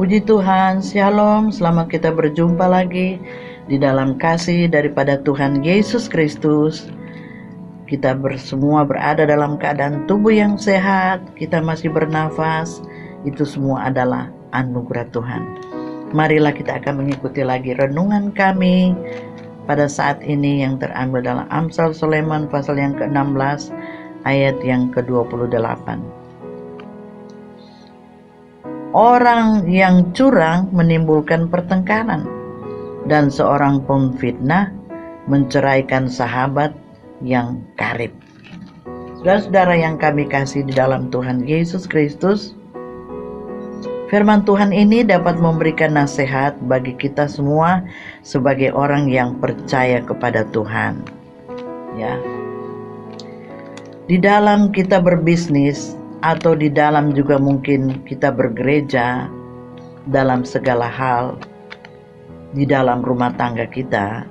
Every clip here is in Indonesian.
Puji Tuhan, Shalom, selamat kita berjumpa lagi di dalam kasih daripada Tuhan Yesus Kristus. Kita semua berada dalam keadaan tubuh yang sehat, kita masih bernafas, itu semua adalah anugerah Tuhan. Marilah kita akan mengikuti lagi renungan kami pada saat ini yang terambil dalam Amsal Sulaiman pasal yang ke-16 ayat yang ke-28. Orang yang curang menimbulkan pertengkaran, dan seorang pemfitnah menceraikan sahabat yang karib. Saudara-saudara yang kami kasih di dalam Tuhan Yesus Kristus, firman Tuhan ini dapat memberikan nasihat bagi kita semua sebagai orang yang percaya kepada Tuhan. Ya. Di dalam kita berbisnis, atau di dalam juga mungkin kita bergereja, dalam segala hal, di dalam rumah tangga kita,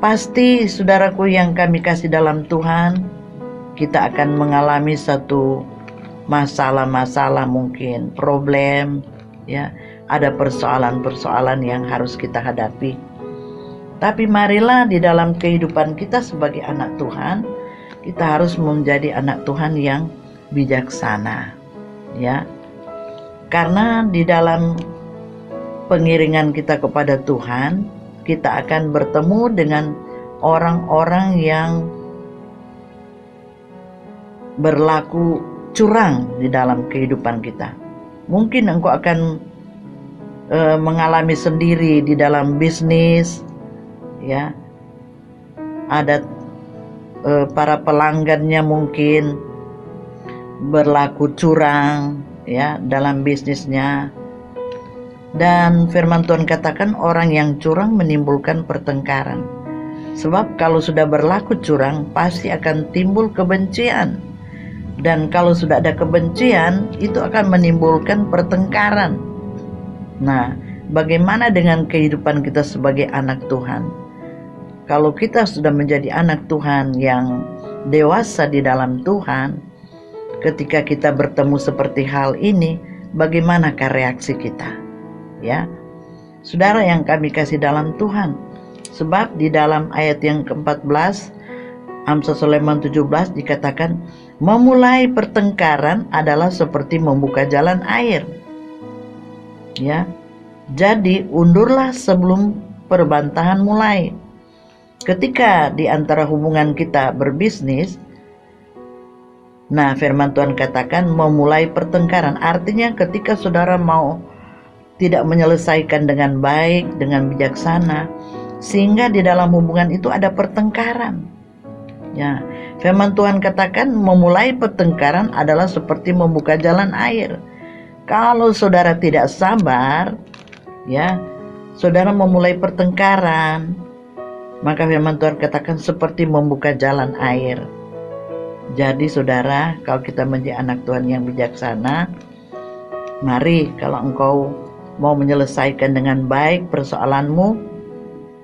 pasti saudaraku yang kami kasih dalam Tuhan, kita akan mengalami satu masalah-masalah, mungkin problem, ya, ada persoalan-persoalan yang harus kita hadapi. Tapi marilah di dalam kehidupan kita sebagai anak Tuhan, kita harus menjadi anak Tuhan yang bijaksana, ya. Karena di dalam pengiringan kita kepada Tuhan, kita akan bertemu dengan orang-orang yang berlaku curang di dalam kehidupan kita. Mungkin engkau akan mengalami sendiri di dalam bisnis, ya. Ada para pelanggannya mungkin berlaku curang, ya, dalam bisnisnya. Dan firman Tuhan katakan orang yang curang menimbulkan pertengkaran. Sebab kalau sudah berlaku curang, pasti akan timbul kebencian. Dan kalau sudah ada kebencian, itu akan menimbulkan pertengkaran. Nah, bagaimana dengan kehidupan kita sebagai anak Tuhan? Kalau kita sudah menjadi anak Tuhan yang dewasa di dalam Tuhan, ketika kita bertemu seperti hal ini, bagaimanakah reaksi kita? Ya, saudara yang kami kasih dalam Tuhan, sebab di dalam ayat yang ke-14 Amsal Sulaiman 17 dikatakan, memulai pertengkaran adalah seperti membuka jalan air. Ya, jadi undurlah sebelum perbantahan mulai. Ketika di antara hubungan kita berbisnis, nah firman Tuhan katakan memulai pertengkaran. Artinya ketika saudara mau tidak menyelesaikan dengan baik, dengan bijaksana, sehingga di dalam hubungan itu ada pertengkaran. Ya, firman Tuhan katakan memulai pertengkaran adalah seperti membuka jalan air. Kalau saudara tidak sabar, ya, saudara memulai pertengkaran, maka firman Tuhan katakan seperti membuka jalan air. Jadi saudara, kalau kita menjadi anak Tuhan yang bijaksana, mari kalau engkau mau menyelesaikan dengan baik persoalanmu,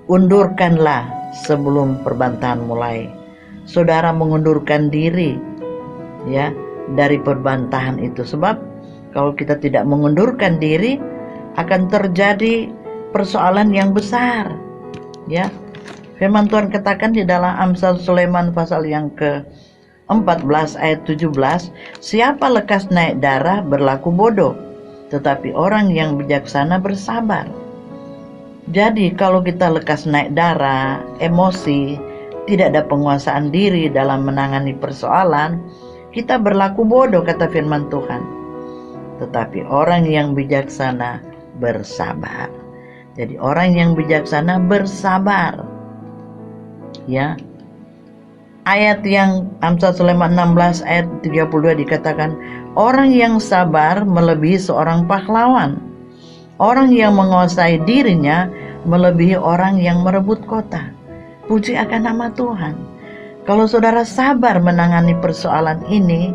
undurkanlah sebelum perbantahan mulai. Saudara mengundurkan diri, ya, dari perbantahan itu. Sebab kalau kita tidak mengundurkan diri, akan terjadi persoalan yang besar, ya. Firman Tuhan katakan di dalam Amsal Sulaiman pasal yang ke-14 ayat 17, siapa lekas naik darah berlaku bodoh, tetapi orang yang bijaksana bersabar. Jadi kalau kita lekas naik darah, emosi, tidak ada penguasaan diri dalam menangani persoalan, kita berlaku bodoh, kata firman Tuhan. Tetapi orang yang bijaksana bersabar. Jadi orang yang bijaksana bersabar. Ya, ayat yang Amsal Sulaiman 16 ayat 32 dikatakan, orang yang sabar melebihi seorang pahlawan. Orang yang menguasai dirinya melebihi orang yang merebut kota. Puji akan nama Tuhan. Kalau saudara sabar menangani persoalan ini,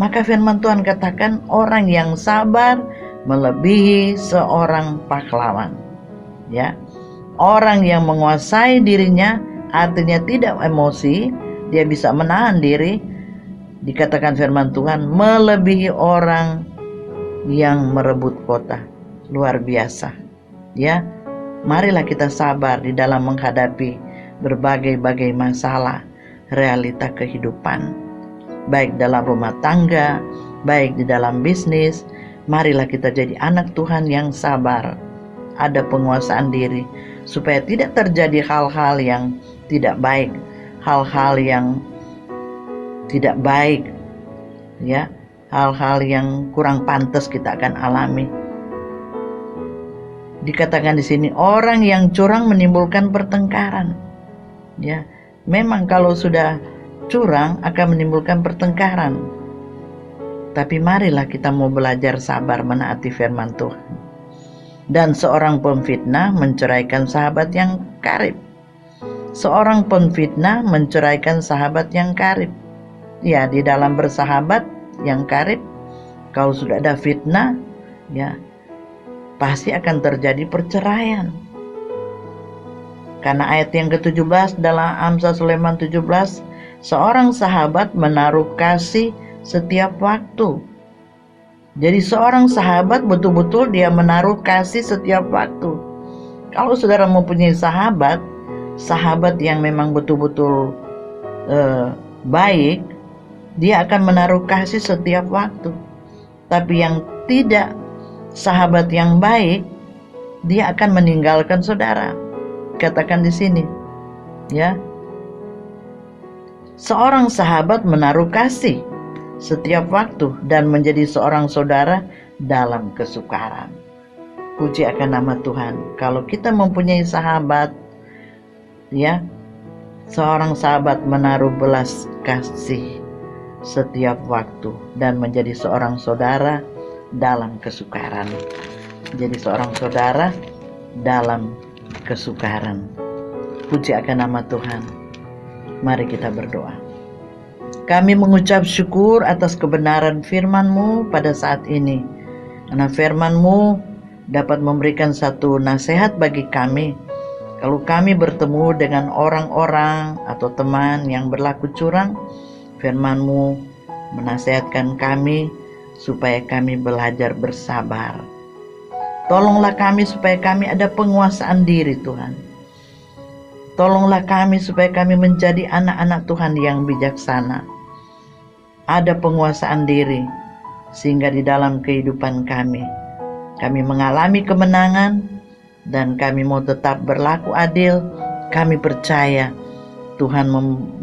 maka firman Tuhan katakan orang yang sabar melebihi seorang pahlawan. Ya, orang yang menguasai dirinya, artinya tidak emosi, dia bisa menahan diri, dikatakan firman Tuhan melebihi orang yang merebut kota. Luar biasa. Ya, marilah kita sabar di dalam menghadapi berbagai-bagai masalah, realita kehidupan. Baik dalam rumah tangga, baik di dalam bisnis, marilah kita jadi anak Tuhan yang sabar. Ada penguasaan diri supaya tidak terjadi hal-hal yang tidak baik, hal-hal yang tidak baik, ya, hal-hal yang kurang pantas kita akan alami. Dikatakan di sini orang yang curang menimbulkan pertengkaran. Ya, memang kalau sudah curang akan menimbulkan pertengkaran. Tapi marilah kita mau belajar sabar menaati firman Tuhan. Dan seorang pemfitnah menceraikan sahabat yang karib. Seorang pemfitnah menceraikan sahabat yang karib. Ya, di dalam bersahabat yang karib, kalau sudah ada fitnah, ya, pasti akan terjadi perceraian. Karena ayat yang ke-17 dalam Amsal Sulaiman 17, seorang sahabat menaruh kasih setiap waktu. Jadi seorang sahabat betul-betul dia menaruh kasih setiap waktu. Kalau saudara mempunyai sahabat yang memang betul-betul baik, dia akan menaruh kasih setiap waktu. Tapi yang tidak sahabat yang baik, dia akan meninggalkan saudara. Katakan di sini, ya. Seorang sahabat menaruh kasih setiap waktu dan menjadi seorang saudara dalam kesukaran. Puji akan nama Tuhan. Kalau kita mempunyai sahabat, ya, seorang sahabat menaruh belas kasih setiap waktu dan menjadi seorang saudara dalam kesukaran. Jadi seorang saudara dalam kesukaran. Puji akan nama Tuhan. Mari kita berdoa. Kami mengucap syukur atas kebenaran firman-Mu pada saat ini. Karena firman-Mu dapat memberikan satu nasihat bagi kami. Kalau kami bertemu dengan orang-orang atau teman yang berlaku curang, firman-Mu menasihatkan kami supaya kami belajar bersabar. Tolonglah kami supaya kami ada penguasaan diri, Tuhan. Tolonglah kami supaya kami menjadi anak-anak Tuhan yang bijaksana. Ada penguasaan diri, sehingga di dalam kehidupan kami mengalami kemenangan, dan kami mau tetap berlaku adil. Kami percaya Tuhan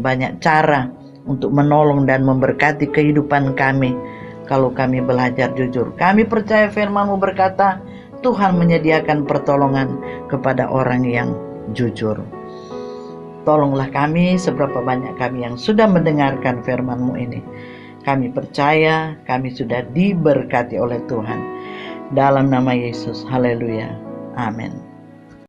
banyak cara untuk menolong dan memberkati kehidupan kami kalau kami belajar jujur. Kami percaya firman-Mu berkata, Tuhan menyediakan pertolongan kepada orang yang jujur. Tolonglah kami seberapa banyak kami yang sudah mendengarkan firman-Mu ini. Kami percaya kami sudah diberkati oleh Tuhan. Dalam nama Yesus, haleluya, amin.